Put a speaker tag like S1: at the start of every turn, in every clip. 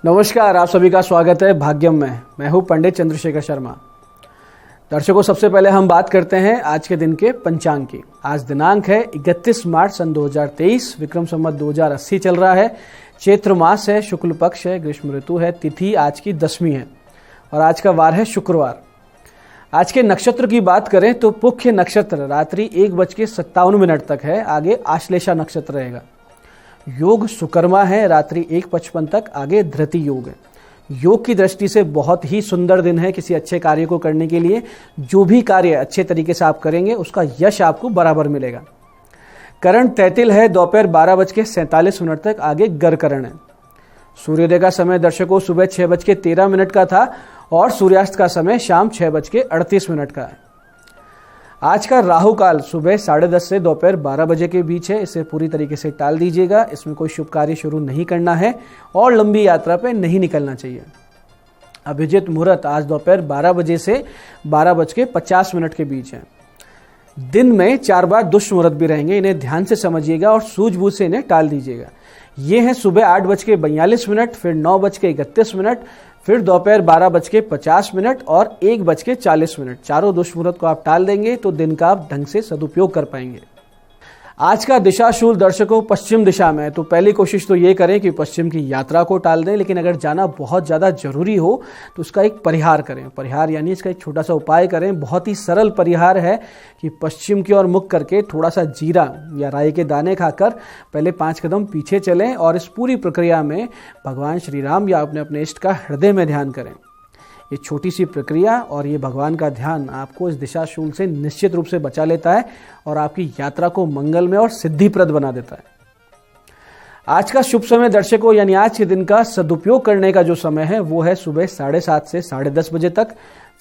S1: नमस्कार, आप सभी का स्वागत है भाग्यम में। मैं हूं पंडित चंद्रशेखर शर्मा। दर्शकों, सबसे पहले हम बात करते हैं आज के दिन के पंचांग की। आज दिनांक है 31 मार्च सन 2023, विक्रम संवत 2080 चल रहा है। चैत्र मास है, शुक्ल पक्ष है, ग्रीष्म ऋतु है, तिथि आज की 10वीं है और आज का वार है शुक्रवार। आज के नक्षत्र की बात करें तो पुख्य नक्षत्र रात्रि 1:57 तक है, आगे आश्लेषा नक्षत्र रहेगा। योग सुकर्मा है, रात्रि 1:55 तक, आगे धृति योग है। योग की दृष्टि से बहुत ही सुंदर दिन है किसी अच्छे कार्य को करने के लिए। जो भी कार्य अच्छे तरीके से आप करेंगे उसका यश आपको बराबर मिलेगा। करण तैतिल है, दोपहर 12:47 तक, आगे गर करण है। सूर्योदय का समय दर्शकों सुबह 6:13 का था और सूर्यास्त का समय शाम 6:38 का है। आज का राहु काल सुबह 10:30 से दोपहर 12 बजे के बीच है। इसे पूरी तरीके से टाल दीजिएगा। इसमें कोई शुभ कार्य शुरू नहीं करना है और लंबी यात्रा पे नहीं निकलना चाहिए। अभिजित मुहूर्त आज दोपहर 12 बजे से 12:50 के बीच है। दिन में 4 बार दुष्ट मुहूर्त भी रहेंगे, इन्हें ध्यान से समझिएगा और सूझबूझ से इन्हें टाल दीजिएगा। ये है सुबह 8:42, फिर 9:31, फिर दोपहर 12:50 और 1:40। चारों दुष्ट मुहूर्त को आप टाल देंगे तो दिन का आप ढंग से सदुपयोग कर पाएंगे। आज का दिशाशूल दर्शकों पश्चिम दिशा में है, तो पहली कोशिश तो ये करें कि पश्चिम की यात्रा को टाल दें। लेकिन अगर जाना बहुत ज़्यादा जरूरी हो तो उसका एक परिहार करें। परिहार यानी इसका एक छोटा सा उपाय करें। बहुत ही सरल परिहार है कि पश्चिम की ओर मुख करके थोड़ा सा जीरा या राई के दाने खाकर पहले 5 कदम पीछे चलें और इस पूरी प्रक्रिया में भगवान श्री राम या अपने इष्ट का हृदय में ध्यान करें। ये छोटी सी प्रक्रिया और ये भगवान का ध्यान आपको इस दिशाशूल से निश्चित रूप से बचा लेता है और आपकी यात्रा को मंगलमय और सिद्धिप्रद बना देता है। आज का शुभ समय दर्शकों यानी आज के दिन का सदुपयोग करने का जो समय है वो है सुबह 7:30 से 10:30 बजे तक,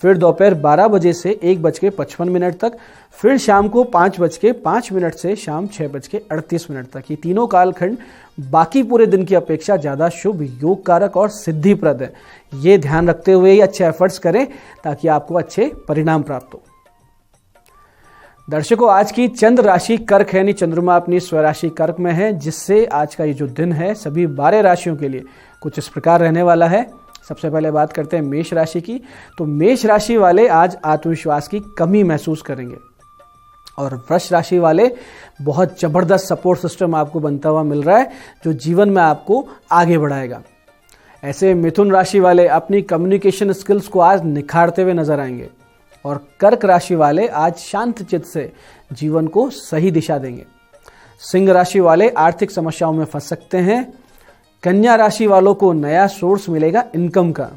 S1: फिर दोपहर 12 बजे से 1:55 तक, फिर शाम को 5:05 से शाम 6:38 तक। ये तीनों कालखंड बाकी पूरे दिन की अपेक्षा ज़्यादा शुभ, योग कारक और सिद्धिप्रद है। ये ध्यान रखते हुए ही अच्छे एफर्ट्स करें ताकि आपको अच्छे परिणाम प्राप्त हो। दर्शकों, आज की चंद्र राशि कर्क है, यानी चंद्रमा अपनी स्वराशि कर्क में है, जिससे आज का ये जो दिन है सभी 12 राशियों के लिए कुछ इस प्रकार रहने वाला है। सबसे पहले बात करते हैं मेष राशि की। तो मेष राशि वाले आज आत्मविश्वास की कमी महसूस करेंगे और वृष राशि वाले बहुत जबरदस्त सपोर्ट सिस्टम आपको बनता हुआ मिल रहा है जो जीवन में आपको आगे बढ़ाएगा। ऐसे मिथुन राशि वाले अपनी कम्युनिकेशन स्किल्स को आज निखारते हुए नजर आएंगे और कर्क राशि वाले आज शांत चित्त से जीवन को सही दिशा देंगे। सिंह राशि वाले आर्थिक समस्याओं में फंस सकते हैं। कन्या राशि वालों को नया सोर्स मिलेगा इनकम का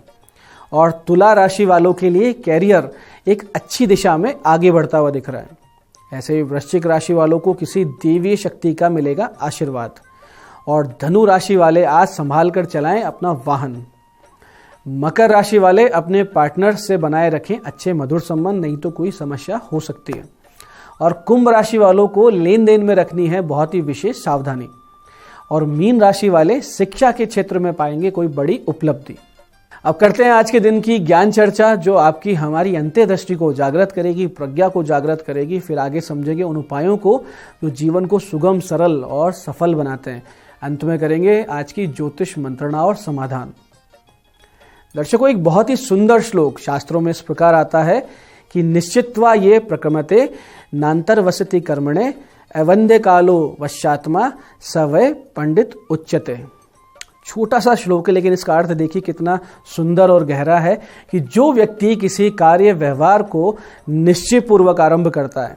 S1: और तुला राशि वालों के लिए कैरियर एक अच्छी दिशा में आगे बढ़ता हुआ दिख रहा है। ऐसे ही वृश्चिक राशि वालों को किसी देवीय शक्ति का मिलेगा आशीर्वाद और धनु राशि वाले आज संभाल कर चलाएं अपना वाहन। मकर राशि वाले अपने पार्टनर से बनाए रखें अच्छे मधुर संबंध, नहीं तो कोई समस्या हो सकती है। और कुंभ राशि वालों को लेन देन में रखनी है बहुत ही विशेष सावधानी। और मीन राशि वाले शिक्षा के क्षेत्र में पाएंगे कोई बड़ी उपलब्धि। अब करते हैं आज के दिन की ज्ञान चर्चा जो आपकी हमारी अंतर्दृष्टि को जागृत करेगी, प्रज्ञा को जागृत करेगी। फिर आगे समझेंगे उन उपायों को जो जीवन को सुगम, सरल और सफल बनाते हैं। अंत में करेंगे आज की ज्योतिष मंत्रणा और समाधान। दर्शकों, एक बहुत ही सुंदर श्लोक शास्त्रों में इस प्रकार आता है कि निश्चित्वा ये प्रक्रमते नान्तर्वसति कर्मणे अवंदे कालो वश्यात्मा सवय पंडित उच्यते। छोटा सा श्लोक है लेकिन इसका अर्थ देखिए कितना सुंदर और गहरा है कि जो व्यक्ति किसी कार्य व्यवहार को निश्चय पूर्वक आरंभ करता है,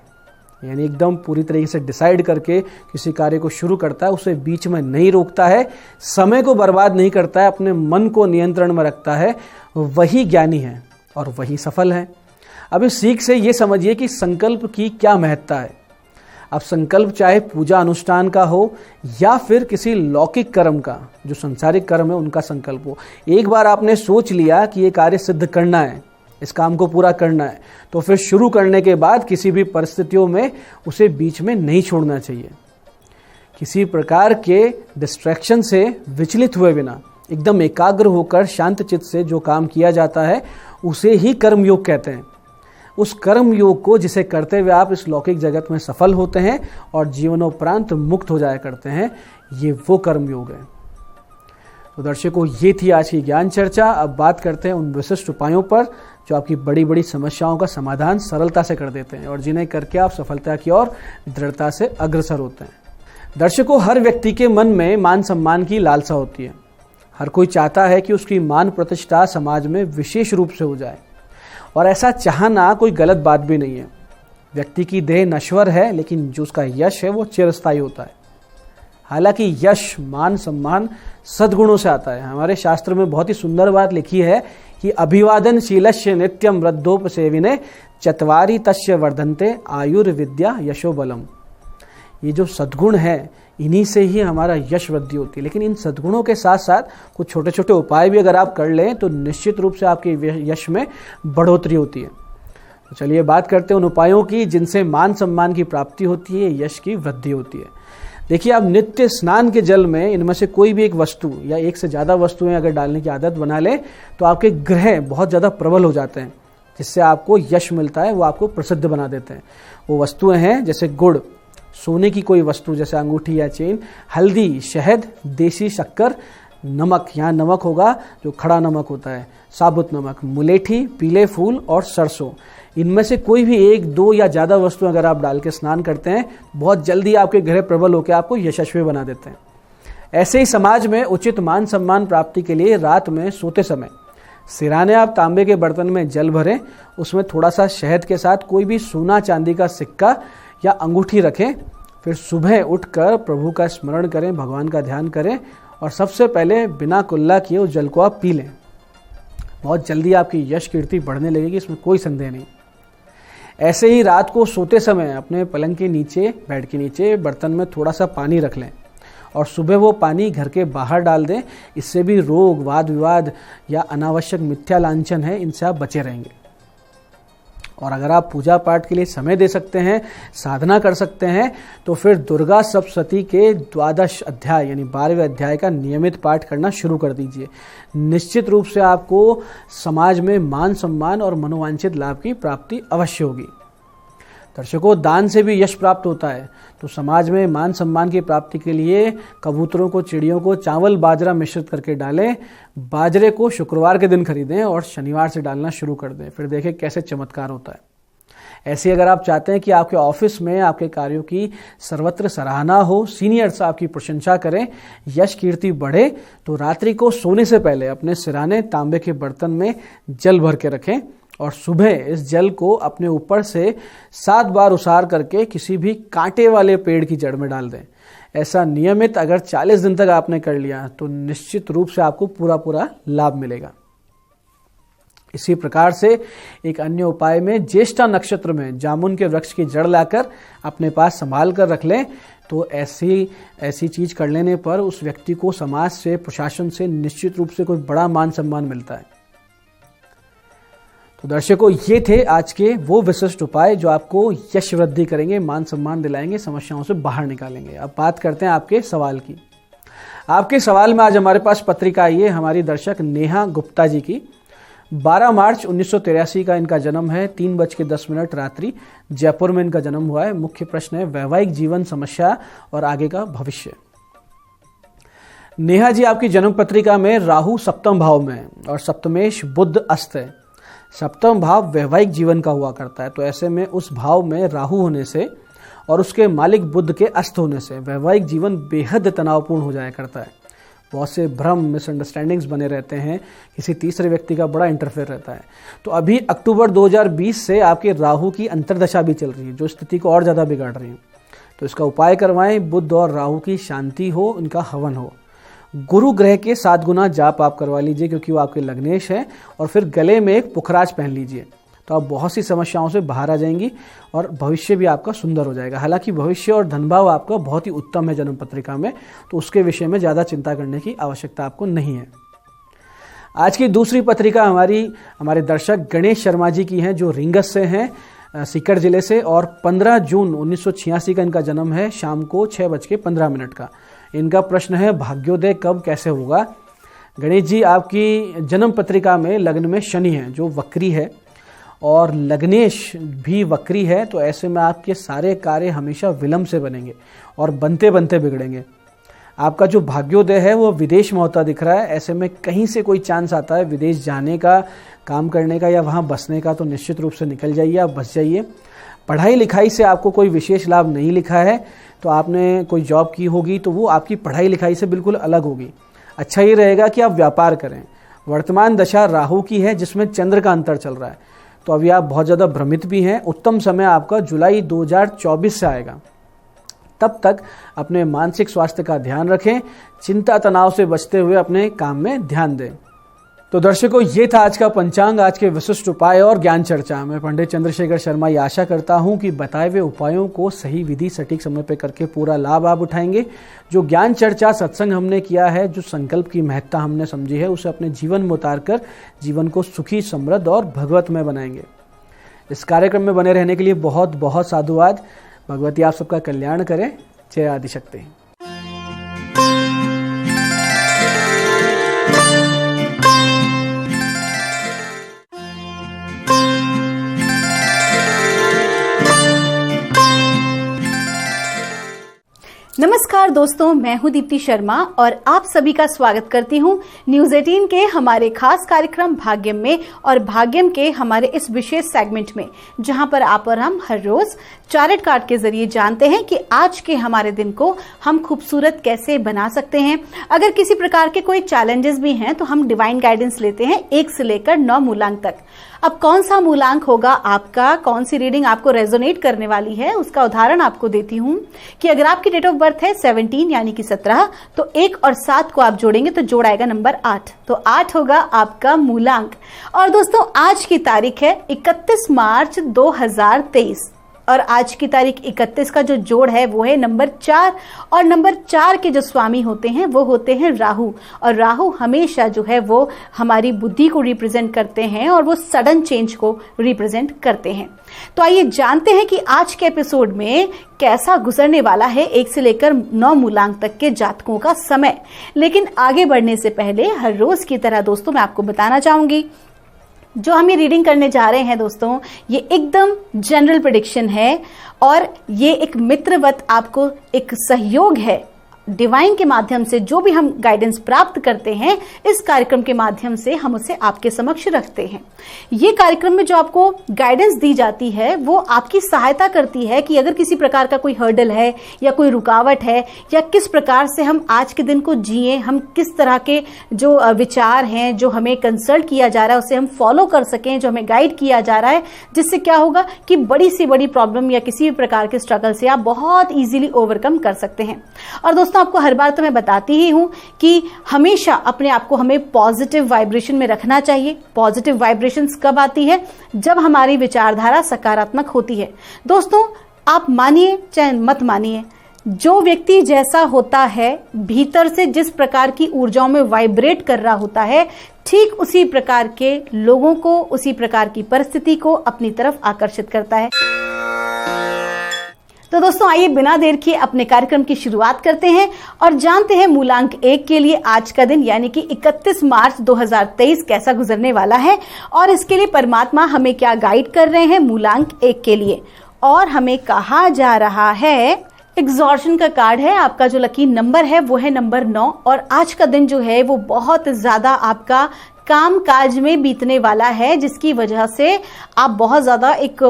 S1: यानी एकदम पूरी तरीके से डिसाइड करके किसी कार्य को शुरू करता है, उसे बीच में नहीं रोकता है, समय को बर्बाद नहीं करता है, अपने मन को नियंत्रण में रखता है, वही ज्ञानी है और वही सफल है। अब इस सीख से ये समझिए कि संकल्प की क्या महत्ता है। अब संकल्प चाहे पूजा अनुष्ठान का हो या फिर किसी लौकिक कर्म का, जो संसारिक कर्म है उनका संकल्प हो। एक बार आपने सोच लिया कि ये कार्य सिद्ध करना है, इस काम को पूरा करना है, तो फिर शुरू करने के बाद किसी भी परिस्थितियों में उसे बीच में नहीं छोड़ना चाहिए। किसी प्रकार के डिस्ट्रैक्शन से विचलित हुए बिना एकदम एकाग्र होकर शांत चित्त से जो काम किया जाता है उसे ही कर्मयोग कहते हैं। उस कर्म योग को जिसे करते हुए आप इस लौकिक जगत में सफल होते हैं और जीवनोपरांत मुक्त हो जाया करते हैं, ये वो कर्म योग है। तो दर्शकों, ये थी आज की ज्ञान चर्चा। अब बात करते हैं उन विशिष्ट उपायों पर जो आपकी बड़ी बड़ी समस्याओं का समाधान सरलता से कर देते हैं और जिन्हें करके आप सफलता की ओर दृढ़ता से अग्रसर होते हैं। दर्शकों, हर व्यक्ति के मन में मान सम्मान की लालसा होती है। हर कोई चाहता है कि उसकी मान प्रतिष्ठा समाज में विशेष रूप से हो जाए, और ऐसा चाहना कोई गलत बात भी नहीं है। व्यक्ति की देह नश्वर है, लेकिन जो उसका यश है वो चिरस्थायी होता है। हालांकि यश, मान सम्मान सद्गुणों से आता है। हमारे शास्त्र में बहुत ही सुंदर बात लिखी है कि अभिवादनशीलस्य नित्यम वृद्धोपसेविने चत्वारि तस्य वर्धन्ते आयुर्विद्या यशोबलम। ये जो सद्गुण है, इन्हीं से ही हमारा यश वृद्धि होती है। लेकिन इन सद्गुणों के साथ साथ कुछ छोटे छोटे उपाय भी अगर आप कर लें तो निश्चित रूप से आपके यश में बढ़ोतरी होती है। तो चलिए बात करते हैं उन उपायों की जिनसे मान सम्मान की प्राप्ति होती है, यश की वृद्धि होती है। देखिए, आप नित्य स्नान के जल में इनमें से कोई भी एक वस्तु या एक से ज़्यादा वस्तुएं अगर डालने की आदत बना लें तो आपके ग्रह बहुत ज़्यादा प्रबल हो जाते हैं, जिससे आपको यश मिलता है, वो आपको प्रसिद्ध बना देते हैं। वो वस्तुएं हैं जैसे गुड़, सोने की कोई वस्तु जैसे अंगूठी या चेन, हल्दी, शहद, देसी शक्कर, नमक, यहाँ नमक होगा जो खड़ा नमक होता है, साबुत नमक, मुलेठी, पीले फूल और सरसों। इनमें से कोई भी एक, दो या ज़्यादा वस्तु अगर आप डाल के स्नान करते हैं, बहुत जल्दी आपके ग्रह प्रबल होकर आपको यशस्वी बना देते हैं। ऐसे ही समाज में उचित मान सम्मान प्राप्ति के लिए रात में सोते समय सिराने आप तांबे के बर्तन में जल भरें, उसमें थोड़ा सा शहद के साथ कोई भी सोना चांदी का सिक्का या अंगूठी रखें। फिर सुबह उठकर प्रभु का स्मरण करें, भगवान का ध्यान करें और सबसे पहले बिना कुल्ला किए उस जल को आप पी लें। बहुत जल्दी आपकी यश कीर्ति बढ़ने लगेगी, इसमें कोई संदेह नहीं। ऐसे ही रात को सोते समय अपने पलंग के नीचे, बेड के नीचे बर्तन में थोड़ा सा पानी रख लें और सुबह वो पानी घर के बाहर डाल दें। इससे भी रोग, वाद विवाद या अनावश्यक मिथ्या लांछन है, इनसे आप बचे रहेंगे। और अगर आप पूजा पाठ के लिए समय दे सकते हैं, साधना कर सकते हैं, तो फिर दुर्गा सप्तशती के 12 अध्याय यानी 12वें अध्याय का नियमित पाठ करना शुरू कर दीजिए। निश्चित रूप से आपको समाज में मान सम्मान और मनोवांछित लाभ की प्राप्ति अवश्य होगी। दर्शकों, दान से भी यश प्राप्त होता है। तो समाज में मान सम्मान की प्राप्ति के लिए कबूतरों को, चिड़ियों को चावल बाजरा मिश्रित करके डालें। बाजरे को शुक्रवार के दिन खरीदें और शनिवार से डालना शुरू कर दें। फिर देखें कैसे चमत्कार होता है। ऐसे अगर आप चाहते हैं कि आपके ऑफिस में आपके कार्यों की सर्वत्र सराहना हो, सीनियर्स आपकी प्रशंसा करें, यश कीर्ति बढ़े, तो रात्रि को सोने से पहले अपने सिराने तांबे के बर्तन में जल भर के रखें और सुबह इस जल को अपने ऊपर से 7 बार उसार करके किसी भी कांटे वाले पेड़ की जड़ में डाल दें। ऐसा नियमित अगर 40 दिन तक आपने कर लिया तो निश्चित रूप से आपको पूरा लाभ मिलेगा। इसी प्रकार से एक अन्य उपाय में ज्येष्ठा नक्षत्र में जामुन के वृक्ष की जड़ लाकर अपने पास संभाल कर रख लें। तो ऐसी चीज कर लेने पर उस व्यक्ति को समाज से, प्रशासन से निश्चित रूप से कोई बड़ा मान सम्मान मिलता है। तो दर्शकों, ये थे आज के वो विशिष्ट उपाय जो आपको यश वृद्धि करेंगे, मान सम्मान दिलाएंगे, समस्याओं से बाहर निकालेंगे। अब बात करते हैं आपके सवाल की। आपके सवाल में आज हमारे पास पत्रिका आई है हमारी दर्शक नेहा गुप्ता जी की। 12 मार्च 1983 का इनका जन्म है, 3:10 रात्रि जयपुर में इनका जन्म हुआ है। मुख्य प्रश्न है वैवाहिक जीवन, समस्या और आगे का भविष्य। नेहा जी, आपकी जन्म पत्रिका में राहु सप्तम भाव में है और सप्तमेश बुध अस्त है। सप्तम भाव वैवाहिक जीवन का हुआ करता है, तो ऐसे में उस भाव में राहु होने से और उसके मालिक बुध के अस्त होने से वैवाहिक जीवन बेहद तनावपूर्ण हो जाया करता है। बहुत से भ्रम, मिसअंडरस्टैंडिंग्स बने रहते हैं, किसी तीसरे व्यक्ति का बड़ा इंटरफेयर रहता है। तो अभी अक्टूबर 2020 से आपके राहु की अंतर्दशा भी चल रही है, जो स्थिति को और ज़्यादा बिगाड़ रही है। तो इसका उपाय करवाएं, बुध और राहु की शांति हो, इनका हवन हो। गुरु ग्रह के 7 गुना जाप आप करवा लीजिए, क्योंकि वो आपके लग्नेश है। और फिर गले में एक पुखराज पहन लीजिए, तो आप बहुत सी समस्याओं से बाहर आ जाएंगी और भविष्य भी आपका सुंदर हो जाएगा। हालांकि भविष्य और धनभाव आपका बहुत ही उत्तम है जन्म पत्रिका में, तो उसके विषय में ज़्यादा चिंता करने की आवश्यकता आपको नहीं है। आज की दूसरी पत्रिका हमारे दर्शक गणेश शर्मा जी की है, जो रींगस से हैं, सीकर जिले से, और 15 जून 1986 का इनका जन्म है, शाम को 6:15 का। इनका प्रश्न है भाग्योदय कब, कैसे होगा। गणेश जी, आपकी जन्म पत्रिका में लग्न में शनि है जो वक्री है और लग्नेश भी वक्री है। तो ऐसे में आपके सारे कार्य हमेशा विलंब से बनेंगे और बनते बनते बिगड़ेंगे। आपका जो भाग्योदय है वो विदेश में होता दिख रहा है। ऐसे में कहीं से कोई चांस आता है विदेश जाने का, काम करने का या वहाँ बसने का, तो निश्चित रूप से निकल जाइए, आप बस जाइए। पढ़ाई लिखाई से आपको कोई विशेष लाभ नहीं लिखा है, तो आपने कोई जॉब की होगी तो वो आपकी पढ़ाई लिखाई से बिल्कुल अलग होगी। अच्छा ये रहेगा कि आप व्यापार करें। वर्तमान दशा राहु की है जिसमें चंद्र का अंतर चल रहा है, तो अभी आप बहुत ज़्यादा भ्रमित भी हैं। उत्तम समय आपका जुलाई 2024 से आएगा। तब तक अपने मानसिक स्वास्थ्य का ध्यान रखें, चिंता तनाव से बचते हुए अपने काम में ध्यान दें। तो दर्शकों, ये था आज का पंचांग, आज के विशिष्ट उपाय और ज्ञान चर्चा। मैं पंडित चंद्रशेखर शर्मा ये आशा करता हूँ कि बताए हुए उपायों को सही विधि सटीक समय पर करके पूरा लाभ आप उठाएंगे। जो ज्ञान चर्चा सत्संग हमने किया है, जो संकल्प की महत्ता हमने समझी है, उसे अपने जीवन में उतारकर जीवन को सुखी, समृद्ध और भगवतमय बनाएंगे। इस कार्यक्रम में बने रहने के लिए बहुत बहुत साधुवाद। भगवती आप सबका कल्याण करें। जय आदिशक्ति।
S2: नमस्कार दोस्तों, मैं हूं दीप्ति शर्मा और आप सभी का स्वागत करती हूं न्यूज़ 18 के हमारे खास कार्यक्रम भाग्यम में और भाग्यम के हमारे इस विशेष सेगमेंट में, जहां पर आप और हम हर रोज टैरोट कार्ड के जरिए जानते हैं कि आज के हमारे दिन को हम खूबसूरत कैसे बना सकते हैं। अगर किसी प्रकार के कोई चैलेंजेस भी हैं तो हम डिवाइन गाइडेंस लेते हैं 1 से लेकर 9 मूलांक तक। अब कौन सा मूलांक होगा आपका, कौन सी रीडिंग आपको रेजोनेट करने वाली है, उसका उदाहरण आपको देती हूं कि अगर आपकी डेट ऑफ बर्थ है 17 यानी कि 17, तो 1 और 7 को आप जोड़ेंगे तो जोड़ आएगा नंबर 8, तो 8 होगा आपका मूलांक। और दोस्तों, आज की तारीख है 31 मार्च 2023 और आज की तारीख 31 का जो जोड़ है वो है नंबर 4 और नंबर 4 के जो स्वामी होते हैं वो होते हैं राहु। और राहु हमेशा जो है वो हमारी बुद्धि को रिप्रेजेंट करते हैं और वो सडन चेंज को रिप्रेजेंट करते हैं। तो आइए जानते हैं कि आज के एपिसोड में कैसा गुजरने वाला है 1 से लेकर 9 मूलांक तक के जातकों का समय। लेकिन आगे बढ़ने से पहले हर रोज की तरह दोस्तों मैं आपको बताना चाहूंगी, जो हम ये रीडिंग करने जा रहे हैं दोस्तों, ये एकदम जनरल प्रेडिक्शन है और ये एक मित्रवत आपको एक सहयोग है। डिवाइन के माध्यम से जो भी हम गाइडेंस प्राप्त करते हैं, इस कार्यक्रम के माध्यम से हम उसे आपके समक्ष रखते हैं। ये कार्यक्रम में जो आपको गाइडेंस दी जाती है वो आपकी सहायता करती है कि अगर किसी प्रकार का कोई हर्डल है या कोई रुकावट है या किस प्रकार से हम आज के दिन को जिए, हम किस तरह के जो विचार हैं जो हमें कंसल्ट किया जा रहा है उसे हम फॉलो कर सकें, जो हमें गाइड किया जा रहा है, जिससे क्या होगा कि बड़ी से बड़ी प्रॉब्लम या किसी भी प्रकार के स्ट्रगल से आप बहुत ईजिली ओवरकम कर सकते हैं। और दोस्तों, आपको हर बार तो मैं बताती ही हूं कि हमेशा अपने आप को हमें पॉजिटिव वाइब्रेशन में रखना चाहिए। पॉजिटिव वाइब्रेशंस कब आती है? जब हमारी विचारधारा सकारात्मक होती है। दोस्तों, आप मानिए चाहे मत मानिए, जो व्यक्ति जैसा होता है, भीतर से जिस प्रकार की ऊर्जाओं में वाइब्रेट कर रहा होता है, ठीक उसी प्रकार के लोगों को, उसी प्रकार की परिस्थिति को अपनी तरफ आकर्षित करता है। तो दोस्तों, आइए बिना देर किए अपने कार्यक्रम की शुरुआत करते हैं और जानते हैं मूलांक 1 के लिए आज का दिन यानी कि 31 मार्च 2023 कैसा गुजरने वाला है और इसके लिए परमात्मा हमें क्या गाइड कर रहे हैं मूलांक 1 के लिए। और हमें कहा जा रहा है, एग्जॉर्शन का कार्ड है, आपका जो लकी नंबर है वो है नंबर 9 और आज का दिन जो है वो बहुत ज्यादा आपका काम काज में बीतने वाला है, जिसकी वजह से आप बहुत ज्यादा एक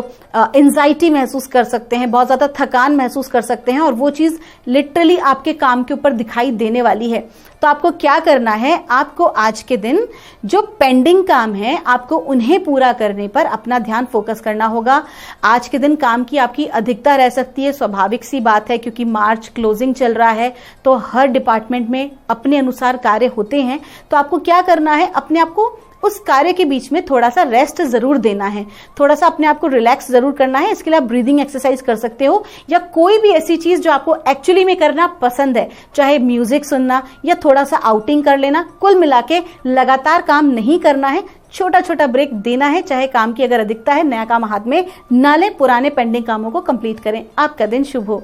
S2: एंजाइटी महसूस कर सकते हैं, बहुत ज्यादा थकान महसूस कर सकते हैं और वो चीज लिटरली आपके काम के ऊपर दिखाई देने वाली है। तो आपको क्या करना है, आपको आज के दिन जो पेंडिंग काम है आपको उन्हें पूरा करने पर अपना ध्यान फोकस करना होगा। आज के दिन काम की आपकी अधिकता रह सकती है, स्वाभाविक सी बात है क्योंकि मार्च क्लोजिंग चल रहा है तो हर डिपार्टमेंट में अपने अनुसार कार्य होते हैं। तो आपको क्या करना है, अपने आप को उस कार्य के बीच में थोड़ा सा रेस्ट जरूर देना है, थोड़ा सा अपने आप को रिलैक्स जरूर करना है। इसके लिए आप ब्रीदिंग एक्सरसाइज कर सकते हो या कोई भी ऐसी चीज जो आपको एक्चुअली में करना पसंद है, चाहे म्यूजिक सुनना या थोड़ा सा आउटिंग कर लेना। कुल मिला के लगातार काम नहीं करना है, छोटा छोटा ब्रेक देना है। चाहे काम की अगर अधिकता है, नया काम हाथ में ना लें, पुराने पेंडिंग कामों को कंप्लीट करें। आपका दिन शुभ हो।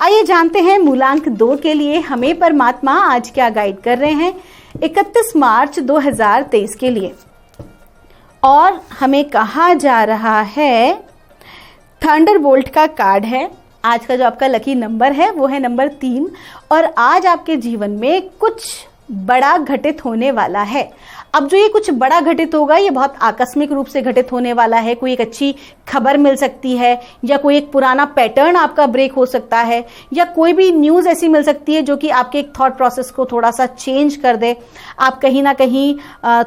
S2: आइए जानते हैं मूलांक 2 के लिए हमें परमात्मा आज क्या गाइड कर रहे हैं 31 मार्च 2023 के लिए। और हमें कहा जा रहा है, थंडरबोल्ट का कार्ड है आज का जो आपका लकी नंबर है वो है नंबर 3 और आज आपके जीवन में कुछ बड़ा घटित होने वाला है। अब जो ये कुछ बड़ा घटित होगा ये बहुत आकस्मिक रूप से घटित होने वाला है। कोई एक अच्छी खबर मिल सकती है या कोई एक पुराना पैटर्न आपका ब्रेक हो सकता है या कोई भी न्यूज़ ऐसी मिल सकती है जो कि आपके एक थॉट प्रोसेस को थोड़ा सा चेंज कर दे। आप कहीं ना कहीं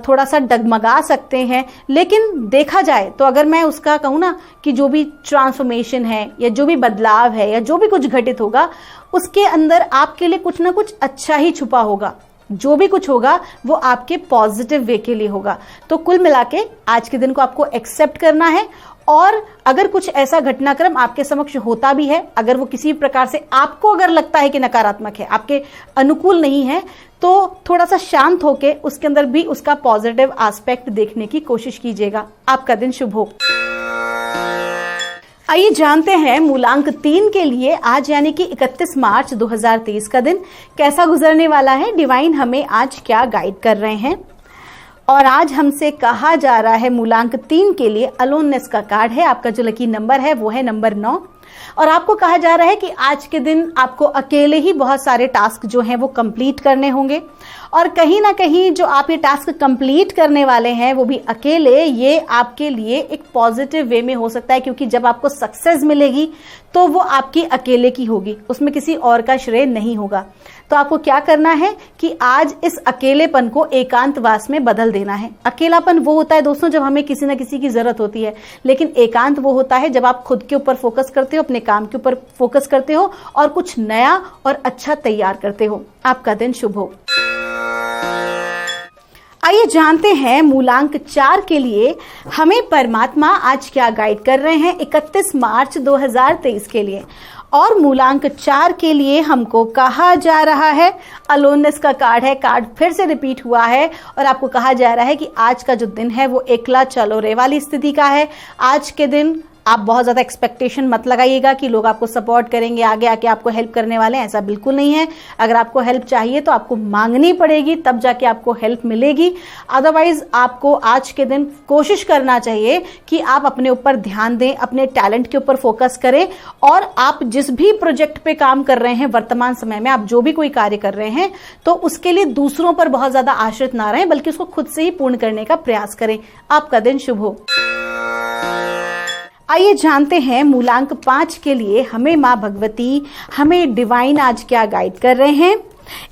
S2: थोड़ा सा डगमगा सकते हैं। लेकिन देखा जाए तो अगर मैं उसका कहूँ ना कि जो भी ट्रांसफॉर्मेशन है या जो भी बदलाव है या जो भी कुछ घटित होगा उसके अंदर आपके लिए कुछ ना कुछ अच्छा ही छुपा होगा। जो भी कुछ होगा वो आपके पॉजिटिव वे के लिए होगा। तो कुल मिला के आज के दिन को आपको एक्सेप्ट करना है और अगर कुछ ऐसा घटनाक्रम आपके समक्ष होता भी है, अगर वो किसी प्रकार से आपको अगर लगता है कि नकारात्मक है, आपके अनुकूल नहीं है, तो थोड़ा सा शांत होके उसके अंदर भी उसका पॉजिटिव एस्पेक्ट देखने की कोशिश कीजिएगा। आपका दिन शुभ हो। आइए जानते हैं मूलांक 3 के लिए आज यानी कि 31 मार्च 2023 का दिन कैसा गुजरने वाला है। डिवाइन हमें आज क्या गाइड कर रहे हैं और आज हमसे कहा जा रहा है मूलांक 3 के लिए अलोननेस का कार्ड है। आपका जो लकी नंबर है वो है नंबर 9 और आपको कहा जा रहा है कि आज के दिन आपको अकेले ही बहुत सारे टास्क जो हैं वो कंप्लीट करने होंगे और कहीं ना कहीं जो आप ये टास्क कंप्लीट करने वाले हैं वो भी अकेले, ये आपके लिए एक पॉजिटिव वे में हो सकता है क्योंकि जब आपको सक्सेस मिलेगी तो वो आपकी अकेले की होगी, उसमें किसी और का श्रेय नहीं होगा। तो आपको क्या करना है कि आज इस अकेलेपन को एकांतवास में बदल देना है। अकेलापन वो होता है दोस्तों जब हमें किसी ना किसी की जरूरत होती है, लेकिन एकांत वो होता है जब आप खुद के ऊपर फोकस करते हो, अपने काम के ऊपर फोकस करते हो और कुछ नया और अच्छा तैयार करते हो। आपका दिन शुभ हो। आइए जानते हैं मूलांक 4 के लिए हमें परमात्मा आज क्या गाइड कर रहे हैं 31 मार्च 2023 के लिए। और मूलांक 4 के लिए हमको कहा जा रहा है, अलोननेस का कार्ड है, कार्ड फिर से रिपीट हुआ है और आपको कहा जा रहा है कि आज का जो दिन है वो एकला चलो रे वाली स्थिति का है। आज के दिन आप बहुत ज़्यादा एक्सपेक्टेशन मत लगाइएगा कि लोग आपको सपोर्ट करेंगे, आगे आके आपको हेल्प करने वाले हैं, ऐसा बिल्कुल नहीं है। अगर आपको हेल्प चाहिए तो आपको मांगनी पड़ेगी, तब जाके आपको हेल्प मिलेगी। अदरवाइज आपको आज के दिन कोशिश करना चाहिए कि आप अपने ऊपर ध्यान दें, अपने टैलेंट के ऊपर फोकस करें और आप जिस भी प्रोजेक्ट पे काम कर रहे हैं वर्तमान समय में, आप जो भी कोई कार्य कर रहे हैं तो उसके लिए दूसरों पर बहुत ज़्यादा आश्रित ना रहें, बल्कि उसको खुद से ही पूर्ण करने का प्रयास करें। आपका दिन शुभ हो। आइए जानते हैं मूलांक 5 के लिए हमें माँ भगवती, हमें डिवाइन आज क्या गाइड कर रहे हैं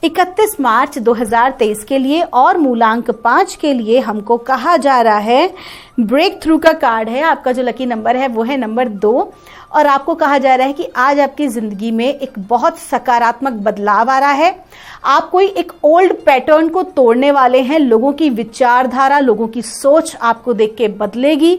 S2: 31 मार्च 2023 के लिए। और मूलांक 5 के लिए हमको कहा जा रहा है, ब्रेक थ्रू का कार्ड है। आपका जो लकी नंबर है वो है नंबर 2 और आपको कहा जा रहा है कि आज आपकी जिंदगी में एक बहुत सकारात्मक बदलाव आ रहा है। आप कोई एक ओल्ड पैटर्न को तोड़ने वाले हैं। लोगों की विचारधारा, लोगों की सोच आपको देख के बदलेगी।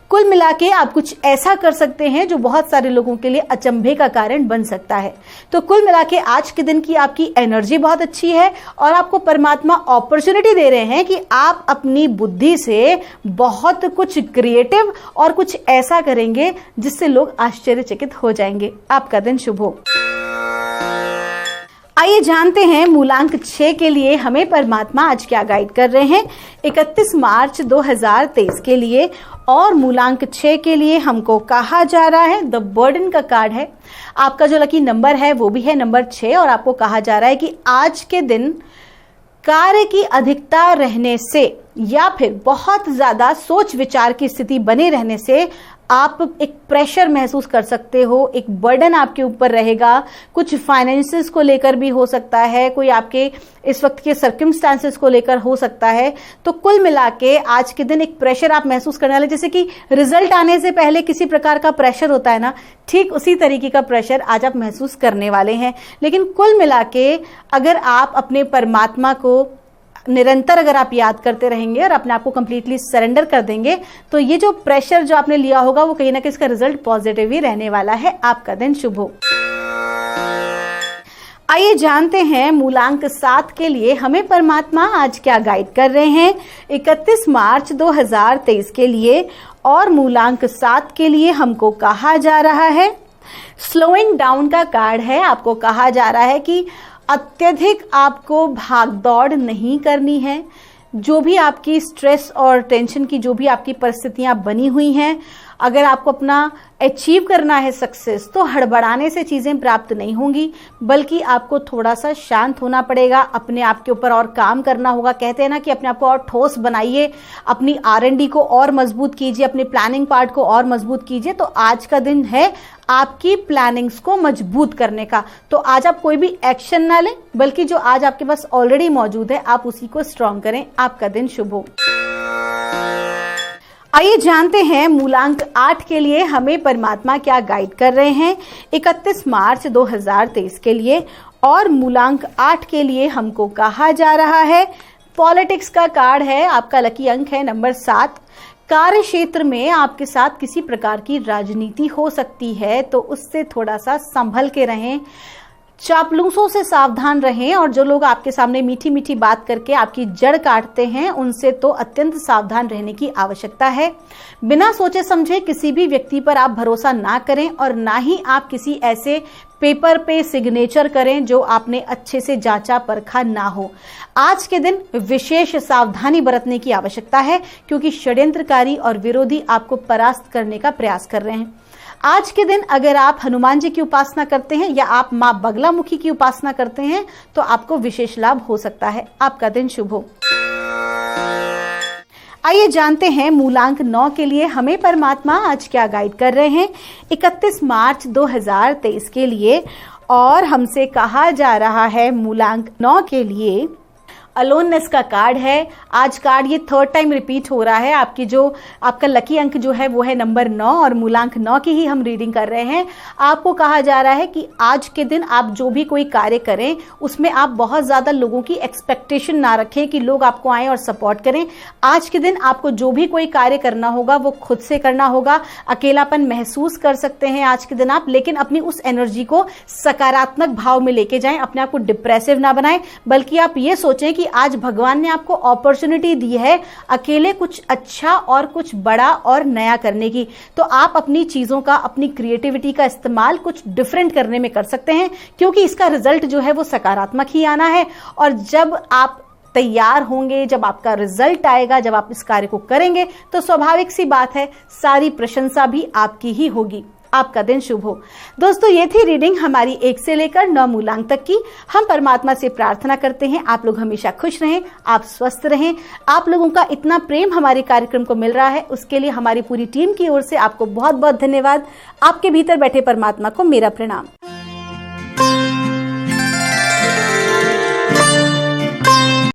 S2: कुल मिला के आप कुछ ऐसा कर सकते हैं जो बहुत सारे लोगों के लिए अचंभे का कारण बन सकता है। तो कुल मिला के आज के दिन की आपकी एनर्जी बहुत अच्छी है और आपको परमात्मा अपॉर्चुनिटी दे रहे हैं कि आप अपनी बुद्धि से बहुत कुछ क्रिएटिव और कुछ ऐसा करेंगे जिससे लोग आश्चर्यचकित हो जाएंगे। आपका दिन शुभ हो। आइए जानते हैं मूलांक 6 के लिए हमें परमात्मा आज क्या गाइड कर रहे हैं 31 मार्च 2023 के लिए। और मूलांक 6 के लिए हमको कहा जा रहा है, द बर्डन का कार्ड है। आपका जो लकी नंबर है वो भी है नंबर 6 और आपको कहा जा रहा है कि आज के दिन कार्य की अधिकता रहने से या फिर बहुत ज्यादा सोच विचार की स्थिति बने रहने से आप एक प्रेशर महसूस कर सकते हो, एक बर्डन आपके ऊपर रहेगा। कुछ फाइनेंसेस को लेकर भी हो सकता है, कोई आपके इस वक्त के सर्कमस्टांसेस को लेकर हो सकता है। तो कुल मिला के आज के दिन एक प्रेशर आप महसूस करने वाले, जैसे कि रिजल्ट आने से पहले किसी प्रकार का प्रेशर होता है ना, ठीक उसी तरीके का प्रेशर आज आप महसूस करने वाले हैं। लेकिन कुल मिला के अगर आप अपने परमात्मा को निरंतर अगर आप याद करते रहेंगे और अपने आप को कंप्लीटली सरेंडर कर देंगे तो ये जो प्रेशर जो आपने लिया होगा वो कहीं ना कहीं इसका रिजल्ट पॉजिटिव ही रहने वाला है। आपका दिन शुभ हो। आइए जानते हैं मूलांक 7 के लिए हमें परमात्मा आज क्या गाइड कर रहे हैं 31 मार्च 2023 के लिए। और मूलांक 7 के लिए हमको कहा जा रहा है, स्लोइंग डाउन का कार्ड है। आपको कहा जा रहा है कि अत्यधिक आपको भागदौड़ नहीं करनी है। जो भी आपकी स्ट्रेस और टेंशन की जो भी आपकी परिस्थितियां बनी हुई हैं, अगर आपको अपना अचीव करना है सक्सेस, तो हड़बड़ाने से चीजें प्राप्त नहीं होंगी, बल्कि आपको थोड़ा सा शांत होना पड़ेगा, अपने आप के ऊपर और काम करना होगा। कहते हैं ना कि अपने आप को और ठोस बनाइए, अपनी R&D को और मजबूत कीजिए, अपने प्लानिंग पार्ट को और मजबूत कीजिए। तो आज का दिन है आपकी प्लानिंग्स को मजबूत करने का। तो आज आप कोई भी एक्शन ना लें, बल्कि जो आज आपके पास ऑलरेडी मौजूद है आप उसी को स्ट्रॉन्ग करें। आपका दिन शुभ हो। आइए जानते हैं मूलांक 8 के लिए हमें परमात्मा क्या गाइड कर रहे हैं 31 मार्च 2023 के लिए। और मूलांक 8 के लिए हमको कहा जा रहा है, पॉलिटिक्स का कार्ड है, आपका लकी अंक है नंबर 7। कार्य क्षेत्र में आपके साथ किसी प्रकार की राजनीति हो सकती है, तो उससे थोड़ा सा संभल के रहें, चापलूसों से सावधान रहें। और जो लोग आपके सामने मीठी मीठी बात करके आपकी जड़ काटते हैं, उनसे तो अत्यंत सावधान रहने की आवश्यकता है। बिना सोचे समझे किसी भी व्यक्ति पर आप भरोसा ना करें, और ना ही आप किसी ऐसे पेपर पे सिग्नेचर करें जो आपने अच्छे से जांचा परखा ना हो। आज के दिन विशेष सावधानी बरतने की आवश्यकता है, क्योंकि षड्यंत्रकारी और विरोधी आपको परास्त करने का प्रयास कर रहे हैं। आज के दिन अगर आप हनुमान जी की उपासना करते हैं या आप मां बगलामुखी की उपासना करते हैं, तो आपको विशेष लाभ हो सकता है। आपका दिन शुभ हो। आइए जानते हैं मूलांक 9 के लिए हमें परमात्मा आज क्या गाइड कर रहे हैं 31 मार्च 2023 के लिए। और हमसे कहा जा रहा है मूलांक 9 के लिए अलोननेस का कार्ड है। आज कार्ड ये 3rd टाइम रिपीट हो रहा है। आपकी जो आपका लकी अंक जो है वो है नंबर 9, और मूलांक 9 की ही हम रीडिंग कर रहे हैं। आपको कहा जा रहा है कि आज के दिन आप जो भी कोई कार्य करें, उसमें आप बहुत ज्यादा लोगों की एक्सपेक्टेशन ना रखें कि लोग आपको आए और सपोर्ट करें। आज के दिन आपको जो भी कोई कार्य करना होगा वो खुद से करना होगा। अकेलापन महसूस कर सकते हैं आज के दिन आप, लेकिन अपनी उस एनर्जी को सकारात्मक भाव में लेके जाएं। अपने आप को डिप्रेसिव ना बनाएं, बल्कि आप ये सोचें कि आज भगवान ने आपको अपॉर्चुनिटी दी है अकेले कुछ अच्छा और कुछ बड़ा और नया करने की। तो आप अपनी चीजों का, अपनी क्रिएटिविटी का इस्तेमाल कुछ डिफरेंट करने में कर सकते हैं, क्योंकि इसका रिजल्ट जो है वो सकारात्मक ही आना है। और जब आप तैयार होंगे, जब आपका रिजल्ट आएगा, जब आप इस कार्य को करेंगे, तो स्वाभाविक सी बात है सारी प्रशंसा भी आपकी ही होगी। आपका दिन शुभ हो। दोस्तों, ये थी रीडिंग हमारी 1 से लेकर 9 मूलांक तक की। हम परमात्मा से प्रार्थना करते हैं आप लोग हमेशा खुश रहें, आप स्वस्थ रहें। आप लोगों का इतना प्रेम हमारे कार्यक्रम को मिल रहा है, उसके लिए हमारी पूरी टीम की ओर से आपको बहुत बहुत धन्यवाद। आपके भीतर बैठे परमात्मा को मेरा प्रणाम।